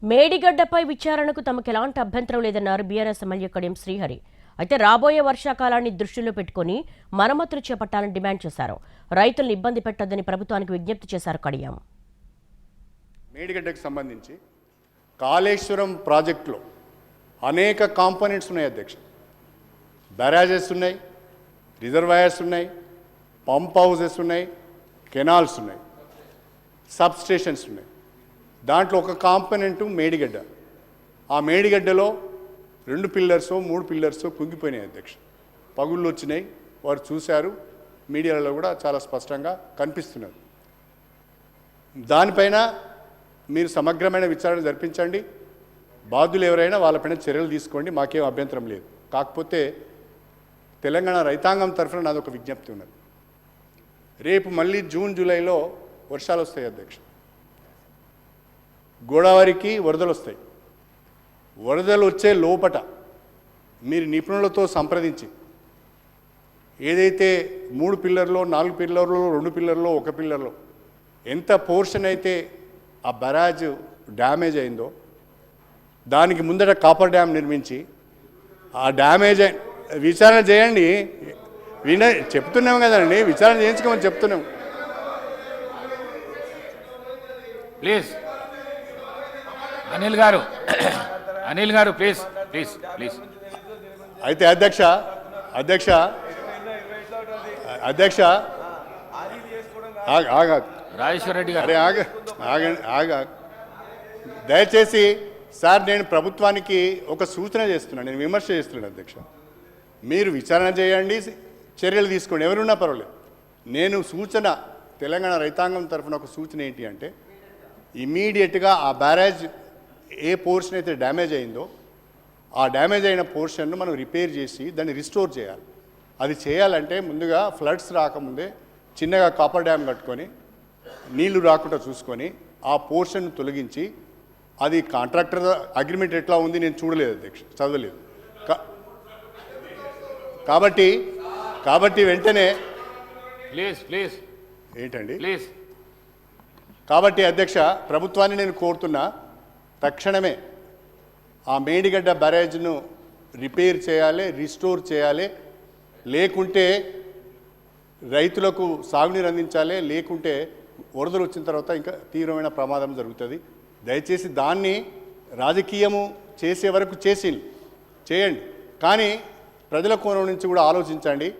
మేడిగడ్డపై విచారణకు తమకు ఎలాంటి అభ్యంతరం లేదన్నారు బీఆర్ఎస్ ఎమ్మెల్యే కడియం శ్రీహరి. అయితే రాబోయే వర్షాకాలాన్ని దృష్టిలో పెట్టుకుని మరమ్మతులు చేపట్టాలని డిమాండ్ చేశారు. రైతులను ఇబ్బంది పెట్టొద్దని ప్రభుత్వానికి విజ్ఞప్తి చేశారు కడియం. మేడిగడ్డకు సంబంధించి కాళేశ్వరం ప్రాజెక్టులో అనేక కాంపోనెంట్స్ ఉన్నాయి అధ్యక్ష. బ్యారేజెస్ ఉన్నాయి, రిజర్వాయర్స్ ఉన్నాయి, పంప్ హౌసెస్ ఉన్నాయి, కెనాల్స్ ఉన్నాయి, సబ్ స్టేషన్స్ ఉన్నాయి. దాంట్లో ఒక కాంపోనెంటు మేడిగడ్డ. ఆ మేడిగడ్డలో 2 పిల్లర్సో 3 పిల్లర్సో కుంగిపోయినాయి అధ్యక్ష. పగుళ్ళు వచ్చినాయి, వారు చూశారు, మీడియాలో కూడా చాలా స్పష్టంగా కనిపిస్తున్నారు. దానిపైన మీరు సమగ్రమైన విచారణ జరిపించండి, బాధ్యులు ఎవరైనా వాళ్ళపైన చర్యలు తీసుకోండి, మాకేం అభ్యంతరం లేదు. కాకపోతే తెలంగాణ రైతాంగం తరఫున నాదొక విజ్ఞప్తి ఉన్నది. రేపు మళ్ళీ జూన్ జూలైలో వర్షాలు వస్తాయి అధ్యక్ష. గోదావరికి వరదలు వస్తాయి. వరదలు వచ్చే లోపట మీరు నిపుణులతో సంప్రదించి ఏదైతే 3 పిల్లర్లో 4 పిల్లర్లో 2 పిల్లర్లో 1 పిల్లర్లో ఎంత పోర్షన్ అయితే ఆ బరాజ్ డ్యామేజ్ అయిందో దానికి ముందట కాపర్ డ్యామ్ నిర్మించి ఆ డ్యామేజ్ విచారణ చేయండి. చెప్తున్నాం కదండి, విచారణ చేయించుకోమని చెప్తున్నాం. ప్లీజ్ అనిల్ గారు ప్లీజ్ ప్లీజ్ ప్లీజ్. అయితే అధ్యక్ష రాజేశ్వర రెడ్డి గారు, దయచేసి సార్, నేను ప్రభుత్వానికి ఒక సూచన చేస్తున్నాను, నేను విమర్శ చేస్తున్నాను అధ్యక్ష. మీరు విచారణ చేయండి, చర్యలు తీసుకోండి, ఎవరున్నా పర్వాలేదు. నేను సూచన తెలంగాణ రైతాంగం తరఫున ఒక సూచన ఏంటి అంటే, ఇమీడియట్గా ఆ బ్యారేజ్ ఏ పోర్షన్ అయితే డ్యామేజ్ అయిందో ఆ డ్యామేజ్ అయిన పోర్షన్ను మనం రిపేర్ చేసి దాన్ని రిస్టోర్ చేయాలి. అది చేయాలంటే ముందుగా ఫ్లడ్స్ రాకముందే చిన్నగా కాపర్ డ్యామ్ కట్టుకొని నీళ్లు రాకుండా చూసుకొని ఆ పోర్షన్ తొలగించి, అది కాంట్రాక్టర్ అగ్రిమెంట్ ఎట్లా ఉంది నేను చూడలేదు అధ్యక్ష, చదవలేదు. కాబట్టి వెంటనే ప్లీజ్ ఏంటండి ప్లీజ్. కాబట్టి అధ్యక్ష, ప్రభుత్వాన్ని నేను కోరుతున్నా, తక్షణమే ఆ మేడిగడ్డ బ్యారేజ్ను రిపేర్ చేయాలి, రిస్టోర్ చేయాలి. లేకుంటే రైతులకు సాగునీరు అందించాలి, లేకుంటే వరదలు వచ్చిన తర్వాత ఇంకా తీవ్రమైన ప్రమాదం జరుగుతుంది. దయచేసి దాన్ని రాజకీయము చేసే వరకు చేయండి, కానీ ప్రజల కోణం నుంచి కూడా ఆలోచించండి.